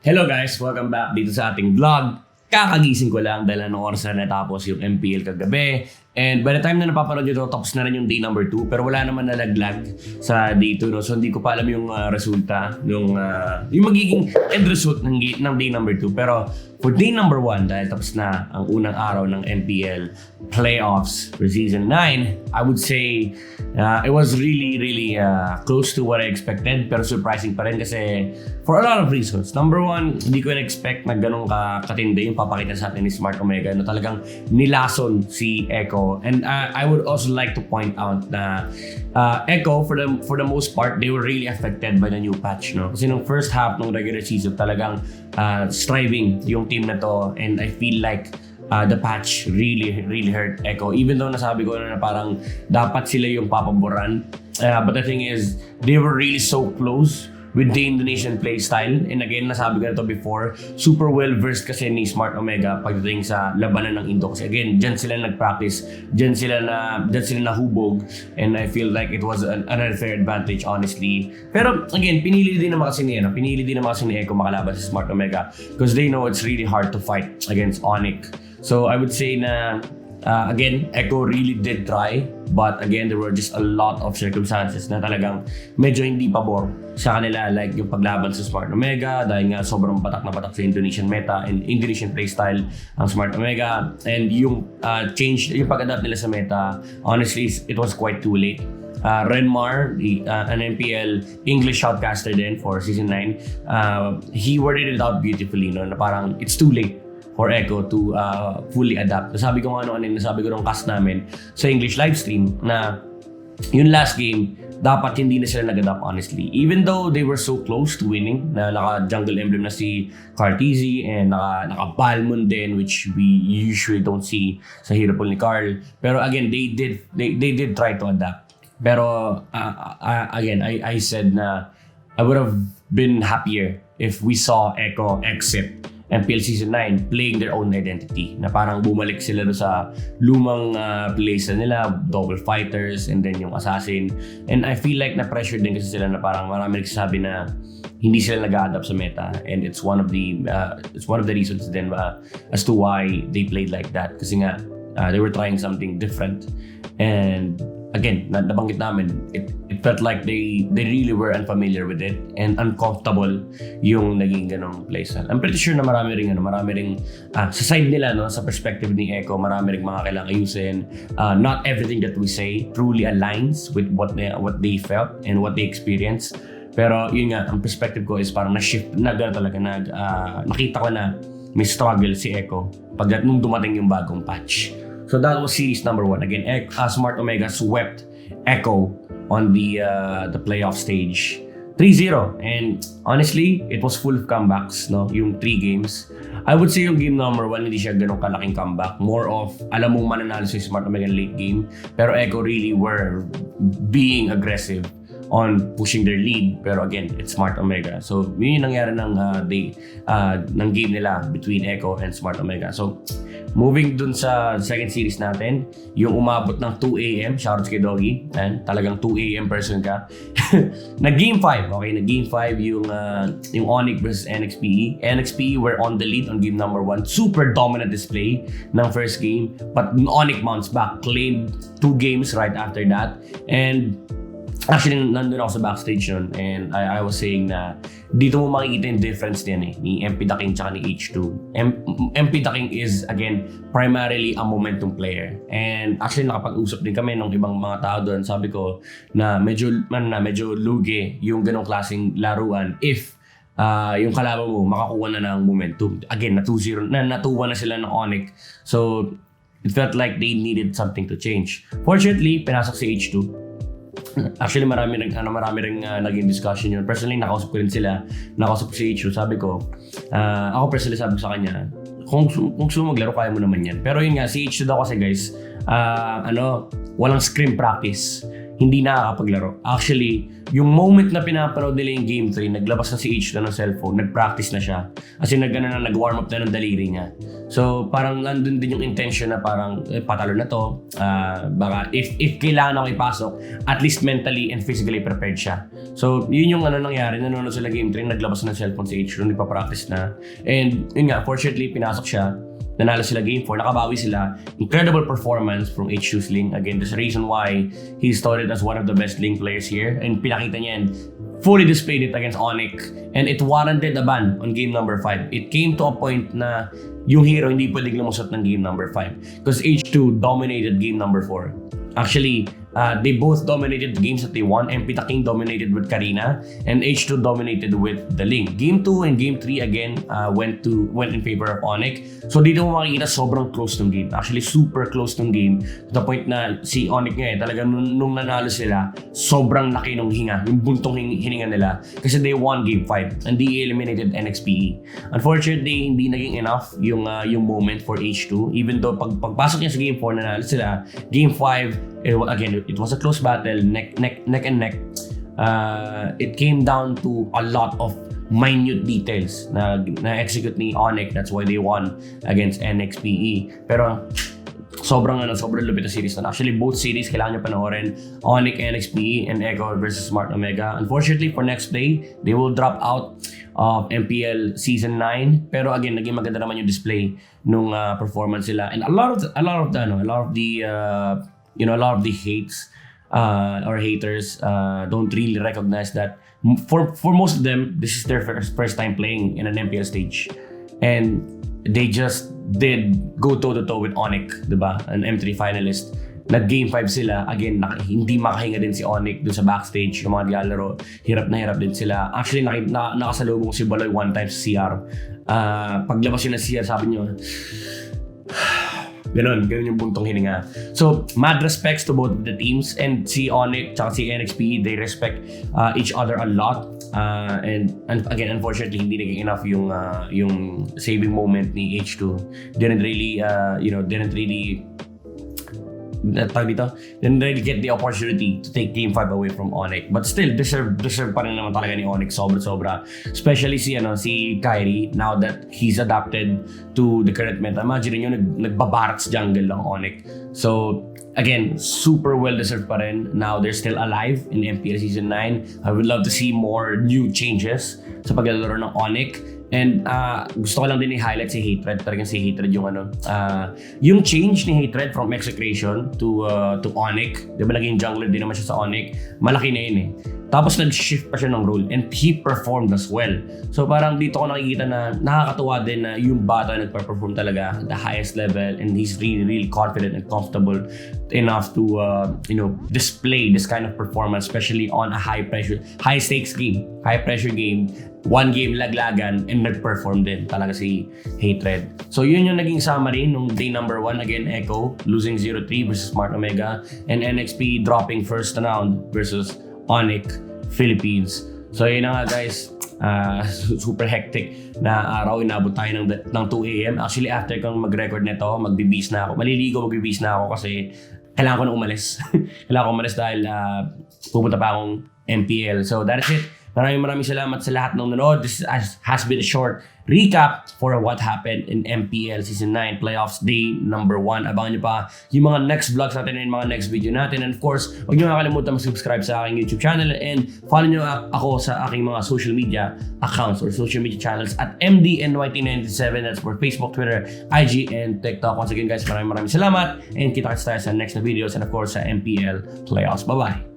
Hello guys! Welcome back dito sa ating vlog. Kakagising ko lang dahil anong oras na natapos yung Mpl kagabi. And by the time na napapanood nyo ito, tapos na rin yung day number 2. Pero wala naman nalaglag sa day 2. No? So hindi ko pa alam yung resulta, yung magiging end result ng day number 2. Pero for day number 1, dahil tapos na ang unang araw ng Mpl Playoffs for Season 9, I would say it was really close to what I expected. Pero surprising pa rin kasi for a lot of reasons. Number 1, hindi ko na-expect na ganun katindi yung papakita sa atin ni Smart Omega. No? Talagang nilason si Echo. And I would also like to point out na Echo, for the most part, they were really affected by the new patch. No? Kasi nung first half ng regular season, talagang striving yung team na to. And I feel like the patch really hurt Echo. Even though nasabi ko na parang dapat sila yung papaboran. But the thing is, they were really so close with the Indonesian play style. And again, nasabi ko na ito before, super well versed kasi ni Smart Omega pagdating sa labanan ng Indo. Kasi again, dyan sila nag-practice, dyan sila nahubog. And I feel like it was an unfair advantage, honestly. Pero again, pinili din naman kasi ni Echo makalaban si Smart Omega because they know it's really hard to fight against Onyx. So I would say na again, Echo really did try, but again, there were just a lot of circumstances na talagang medyo hindi pabor sa kanila, like yung paglaban sa Smart Omega dahil nga sobrang patak na patak sa Indonesian meta and Indonesian playstyle ang Smart Omega, and yung change, yung pag-adapt nila sa meta, honestly, it was quite too late. Renmar, an Mpl English shoutcaster din for Season 9, he worded it out beautifully, no? Na parang it's too late for Echo to fully adapt. Nasabi ko nung cast namin sa English livestream na yung last game, dapat hindi na sila nag-adapt, honestly. Even though they were so close to winning, na naka-jungle emblem na si Carteezy and naka-Balmond din, which we usually don't see sa hero pool ni Carl. Pero again, they did try to adapt. Pero again, I said na I would have been happier if we saw Echo exit Mpl Season 9 playing their own identity, na parang bumalik sila sa lumang plays na nila, double fighters and then yung assassin. And I feel like na-pressure din kasi sila na parang marami nagsasabi na hindi sila nag-a-adapt sa meta, and it's one of the reasons then as to why they played like that, kasi nga they were trying something different. And again, nabanggit namin, it felt like they really were unfamiliar with it and uncomfortable yung naging ganong playstyle. I'm pretty sure na marami ring sa side nila, no, sa perspective ni Echo, marami ring mga kailangang ayusin. Not everything that we say truly aligns with what they felt and what they experienced. Pero yun nga, ang perspective ko is parang na-shift na gano'n talaga, nakita ko na may struggle si Echo nung dumating yung bagong patch. So that was series number 1. Again, Smart Omega swept Echo on the playoff stage 3-0, and honestly, it was full of comebacks, no? Yung 3 games. I would say yung game number 1 hindi siya ganun kalaking comeback. More of alam mong mananalo si Smart Omega late game, pero Echo really were being aggressive on pushing their lead. Pero again, it's Smart Omega. So yun yung nangyari ng game nila between Echo and Smart Omega. So moving dun sa second series natin, yung umabot ng 2 AM, shoutouts kay Doggy, and talagang 2 AM person ka. Nag-game 5, okay? Nag-game 5 yung Onyx versus NXPE. NXPE were on the lead on game number 1. Super dominant display ng first game, but Onyx mounts back, claimed 2 games right after that. And actually, nandun ako sa backstage yun, and I was saying na dito mo makikita yung difference din ni MP The King tsaka ni H2. MP The King is, again, primarily a momentum player. And actually, nakapag-usap din kami ng ibang mga tao doon. Sabi ko na medyo lugi yung ganong klaseng laruan if yung kalaban mo makakuha na ng momentum. Again, natuwa na sila ng Onyx. So, it felt like they needed something to change. Fortunately, pinasok si H2. Actually, marami ring naging discussion yun. Personally, nakausap ko rin sila. Nakausap ko si Ichu. Sabi ko, ako personally sabi ko sa kanya, kung gusto mo maglaro, kaya mo naman yan. Pero yun nga, si Ichu daw kasi guys, walang scrim practice hindi nakakapaglaro. Actually, yung moment na pinapanood nila yung Game 3, naglabas na si H na ng cellphone, nag-practice na siya. As in, nag-warm up na ng daliri niya. So, parang nandun din yung intention na parang, patalo na to. Baka, if kailangan ako ipasok, at least mentally and physically prepared siya. So, yun yung nangyari. Nanonood sila Game 3, naglabas na ng cellphone si H nung nagpa-practice na. And, yun nga, fortunately, pinasok siya. Nanalo sila Game 4, nakabawi sila. Incredible performance from H2's Ling. Again, there's a reason why he's started as one of the best Ling players here. And pinakita niya and fully displayed it against Onyx. And it warranted a ban on game number 5. It came to a point na yung hero hindi pwedeng lumusot ng game number 5. Because H2 dominated game number 4. Actually, they both dominated the games that they won. MP King dominated with Karina, and H2 dominated with the Ling. Game 2 and Game 3 again went in favor of Onyx. So dito mo makikita sobrang close ng game. Actually, super close ng game to the point na si Onyx nga talaga nung nanalo sila, sobrang laki ng hinga, yung buntong hininga nila. Kasi they won Game 5 and they eliminated NXPE. Unfortunately, hindi naging enough yung moment for H2. Even though pagpasok niya sa Game 4 nanalo sila, Game 5 it was a close battle, neck and neck. It came down to a lot of minute details na execute ni Onyx. That's why they won against NXPE. Pero sobrang lupit na series na. Actually, both series kailangan nyo panoorin. Onyx, NXPE, and Echo versus Smart Omega. Unfortunately, for next play, they will drop out of Mpl Season 9. Pero again, naging maganda naman yung display nung performance sila. And a lot of the hates or haters don't really recognize that for most of them, this is their first time playing in an Mpl stage. And they just did go toe-to-toe with Onyx, diba? An M3 finalist. Nag-game 5 sila. Again, hindi makahinga din si Onyx dun sa backstage. Yung mga naglalaro, hirap din sila. Actually, nakasalubong si Baloy one time sa CR. Paglabas yun ng CR, sabi nyo, Ganon yung buntong hininga. So, mad respects to both of the teams, and si Onyx at si NXPE, they respect each other a lot. And again, unfortunately, hindi naging enough yung saving moment ni H2. Didn't really get the opportunity to take Game 5 away from Onyx. But still, deserve pa rin naman talaga ni Onyx. Sobra. Especially si Kyrie, now that he's adapted to the current meta. Imagine nyo, nagbabarats jungle lang Onyx. So, again, super well-deserved pa rin. Now, they're still alive in Mpl Season 9. I would love to see more new changes sa paglalaro ng Onyx. And gusto ko lang din i-highlight si Hatred. Talagang si Hatred yung change ni Hatred from Execration to Onyx. Diba naging jungler din naman siya sa Onyx. Malaki na yun eh. Tapos nag-shift pa siya ng role and he performed as well. So parang dito ko nakikita na nakakatuwa din na yung bata nagpa-perform talaga at the highest level, and he's really confident and comfortable enough to display this kind of performance, especially on a high stakes game, high pressure game. One game laglagan and nag-perform din talaga si Hatred. So yun yung naging summary nung day number 1. Again, Echo losing 0-3 versus Smart Omega, and NXP dropping first round versus Onyx Philippines. So yun na nga guys, super hectic na araw. Inabot tayo ng 2 AM. Actually, after kong mag-record nito, magbibis na ako. Magbibis na ako kasi kailangan ko na umalis. Kailangan ko umalis dahil pupunta pa akong MPL. So that is it. Maraming salamat sa lahat ng nanood. This has been a short recap for what happened in Mpl Season 9 Playoffs Day number 1. Abangan nyo pa yung mga next vlogs natin and mga next video natin. And of course, huwag nyo makakalimutan mag-subscribe sa aking YouTube channel and follow nyo ako sa aking mga social media accounts or social media channels at MDNYT97. That's for Facebook, Twitter, IG, and TikTok. Once again guys, maraming salamat and kita-kits tayo sa next na videos and of course sa Mpl Playoffs. Bye-bye!